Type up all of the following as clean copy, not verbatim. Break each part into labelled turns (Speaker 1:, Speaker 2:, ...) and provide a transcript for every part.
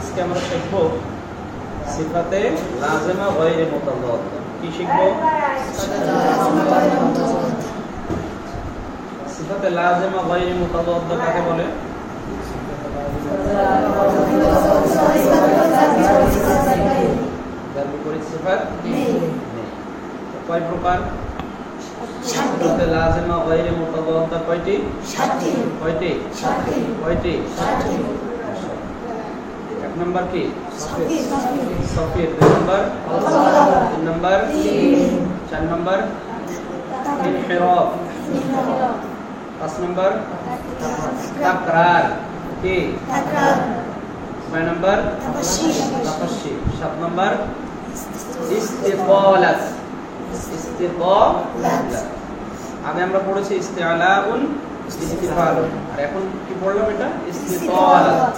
Speaker 1: আজকে আমরা শিখব সিফাতে লাজিমা গায়রে মুতাযাদ্দা। কি শিখব? সিফাতে লাজিমা গায়রে মুতাযাদ্দা কাকে বলে? যার বিপরীত সিফাত নেই। কয় প্রকার? সিফাতে লাজিমা গায়রে মুতাযাদ্দা কয়টি? 7টি। কয়টি? 7টি। কয়টি? 7টি। এক নাম্বার কি? সফির। দুই নাম্বার তিন নাম্বার চার নাম্বার ইনহিরাফ, পাঁচ নাম্বার তাকরার কি? ছয় নাম্বার তাফাসসি, সাত নাম্বার ইস্তিতালাত। ইস্তিতালাত আগে আমরা পড়েছি ইস্তিআলাউন ইস্তিফালুন, আর এখন কি পড়লাম? এটা ইস্তিতালাত।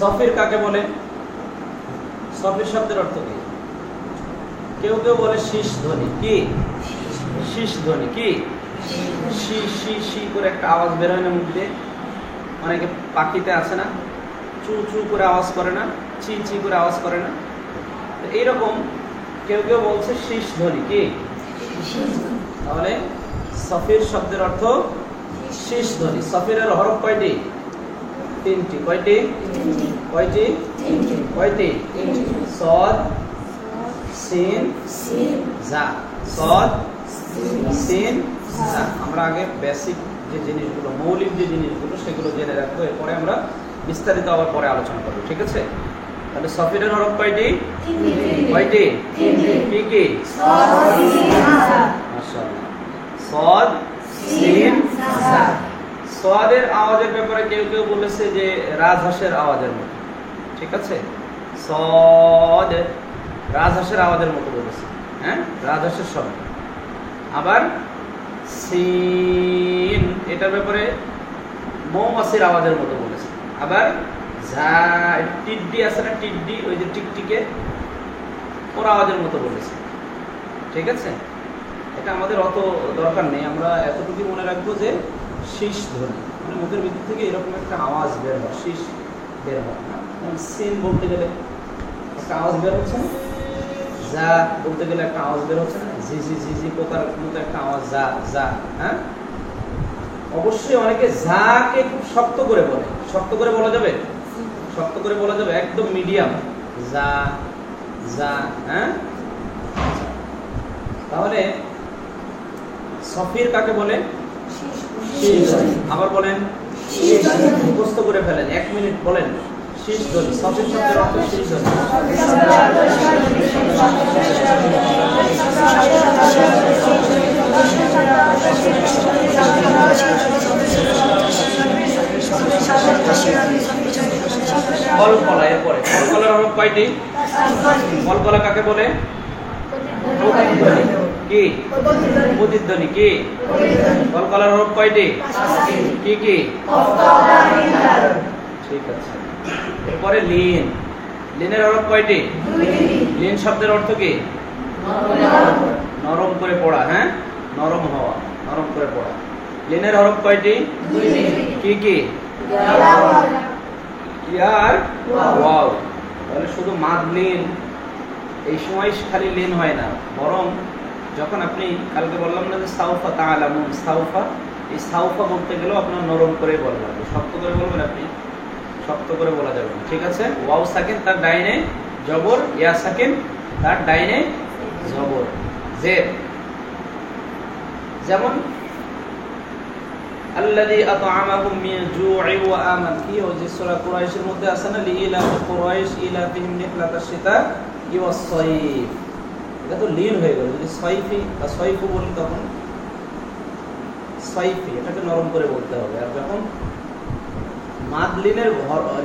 Speaker 1: সফির কাকে বলে? সফির শব্দের অর্থ কি? কেউ কেউ বলে শীষ ধ্বনি। কি? শীষ ধ্বনি। কি? শি শি শি করে একটা আওয়াজ বের হয় না মুখ দিয়ে? অনেকে পাখিতে আছে না, চু চু করে আওয়াজ করে না, চি চি করে আওয়াজ করে না? এইরকম কেউ কেউ বলছে শীষ ধ্বনি। কি? তাহলে সফির শব্দের অর্থ শীষ ধ্বনি। সফিরের হরফ কয়টি? 3টি। কয়টি? কয়টি? কয়টি? সদ, সিন, জা। সদ, সিন, জা। আমরা আগে বেসিক যে জিনিসগুলো, মৌলিক যে জিনিসগুলো, সেগুলো জেনে রাখবো, এরপরে আমরা বিস্তারিত আবার পরে আলোচনা করবো। ঠিক আছে? তাহলে সফিরের হরফ কয়টি? কয়টি? কি কি? মাশাআল্লাহ। সদ, সিন, জা। সদের আওয়াজের ব্যাপারে কেউ কেউ বলেছে যে রাজহাঁসের আওয়াজের মতো। ঠিক আছে? সদ রাজহাঁসের আওয়াজের মতো বলেছে। হ্যাঁ, রাজহাঁসের শব্দ। আবার সিন এটার ব্যাপারে মৌমাছির আওয়াজের মতো বলেছে। আবার যা টিড্ডি আছে না, টিড্ডি, ওই যে টিকটিকে, ওর আওয়াজের মতো বলেছে। ঠিক আছে? এটা আমাদের অত দরকার নেই, আমরা এতটুকু মনে রাখবো যে শীষ ধ্বনি মানে মুখের ভিতর থেকে এরকম একটা আওয়াজ বের হয়, শীষ বের হয়। সিন বলতে গেলে একটা আওয়াজ বের হচ্ছে না, যা বলতে গেলে একটা আওয়াজ বের হচ্ছে না, জি জি জি জি পোকার মতো একটা আওয়াজ, যা যা। হ্যাঁ, অবশ্যই অনেকে যাকে খুব শক্ত করে বলে। শক্ত করে বলা যাবে? শক্ত করে বলা যাবে, একদম মিডিয়াম, যা যা। হ্যাঁ, তাহলে সফির কাকে বলে? আবার বলেন, মুখস্থ করে ফেলেন, 1 মিনিট বলেন। শীষ ধ্বনি। সফির শব্দের অর্থ শীষ ধ্বনি। কলকলা। এরপরে কলকলার হরফ কয়টি? কলকলা কাকে বলে? কি? প্রতিধ্বনি। কি? কলকলার হরফ কয়টি? কি কি? ঠিক আছে। এরপরে লিন। লিনের হরফ কয়টি? লিন শব্দের অর্থ কি? নরম করে পড়া। হ্যাঁ, নরম হওয়া, নরম করে পড়া। লিনের হরফ কয়টি? কি কি? ইয়ার ওয়াও। তাহলে শুধু মাদ লিন এই সময় খালি লিন হয় না, বরং যখন আপনি কালকে বললাম না যে সাউফা তাআলামুন, সাউফা, এই সাউফা বলতে গেলেও আপনার নরম করে বলা লাগবে। শক্ত করে বলবেন আপনি, শক্ত করে বলা যাবে না। ঠিক আছে? ওয়াও সাকিন তার ডাইনে জবর, ইয়া সাকিন তার ডাইনে জবর, জের। যেমন আল্লাযী আত'আমাহুম মিন জু'ইন ওয়া আমান, কি ওই সূরা কুরাইশের মধ্যে আছে না, লিইলা কুরাইশ ইলাফিহিম নিহলাতাশ শিতা ওয়াস সাইফ। এটা তো লিন হয়ে গেল। যদি সাইফি বা সাইফু বলি তখন সাইফি, এটাকে নরম করে বলতে হবে। আর যখন মাদ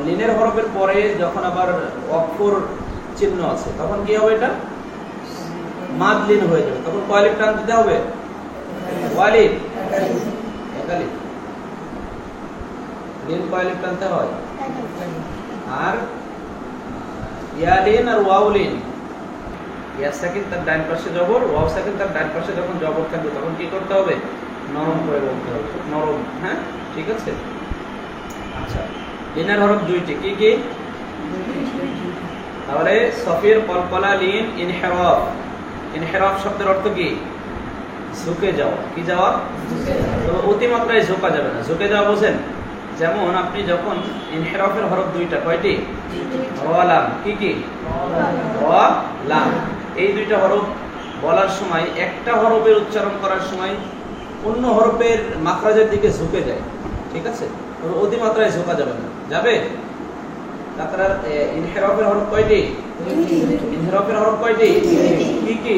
Speaker 1: লিনের হরফের পরে যখন আবার অক্ষর চিহ্ন আছে, তখন কি হবে? এটা মাদ লিন হয়ে যাবে। তখন কয়লিফ টান দিতে হবে? ওয়ালিফ, একালিফ। লিন কয়লিফ টানতে হয়? আর ইয়া লিন আর ওয়াও লিন, ইয়া সাকিন তার ডান পাশে জবর, ওয়াও সাকিন তার ডান পাশে যখন জবর থাকবে তখন কি করতে হবে? নরম করে বলতে হবে, নরম। হ্যাঁ, ঠিক আছে। আচ্ছা, লিনের হরফ দুইটি, কি কি? তাহলে সফির, কলকলা, লিন, ইনহিরাফ। ইনহিরাফ শব্দের অর্থ কি? ঝুঁকে যাওয়া। কি যাওয়া? তবে অতিমাত্রায় ঝোঁকা যাবে না। ঝুঁকে যাওয়া বোঝেন? যেমন আপনি যখন ইনহিরাফের হরফ দুইটা, কয়টি? র লাম। কি কি? র লাম। এই দুইটা হরফ বলার সময় একটা হরফের উচ্চারণ করার সময় অন্য হরফের মাখরাজের দিকে ঝুঁকে যায়, ঠিক আছে? তবে অতিমাত্রায় ঝোঁকা যাবে না। যাবে? তাছাড়া ইনহিরাফের হরফ কয়টি? ইনহিরাফের হরফ কয়টি? কি কি?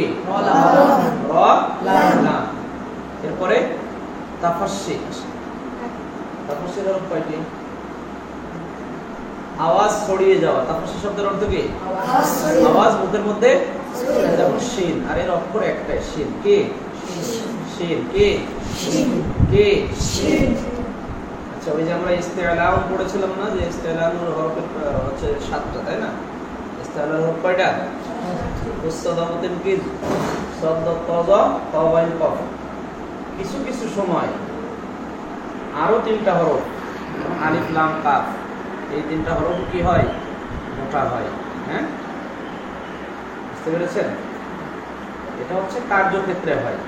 Speaker 1: র লাম। এরপরে তাফাসসি। তাফাসসির হরফ কয়টি? আওয়াজ ছড়িয়ে যাওয়া। তাফাসসি শব্দের অর্থ কি? আওয়াজ মুখের মধ্যে, যেমন শিন, আর এর অক্ষর একটাই, শিন। কি? শিন। কি? কি? আচ্ছা, ওই যে আমরা ইস্তেলাম পড়েছিলাম না, যে ইস্তেলামের হরফ হচ্ছে 7টা, তাই না? ইস্তেলামের হরফ কয়টা? উস্তাদামতিন কি? সদ তজা তাওবাইন কফ। কিছু কিছু সময় আরো 3টা হরফ, আলিফ লাম কাফ, এই 3টা হরফ কি হয়? মোটা হয়। হ্যাঁ, বুঝতে পেরেছেন? এটা হচ্ছে কার্যক্ষেত্রে হয়।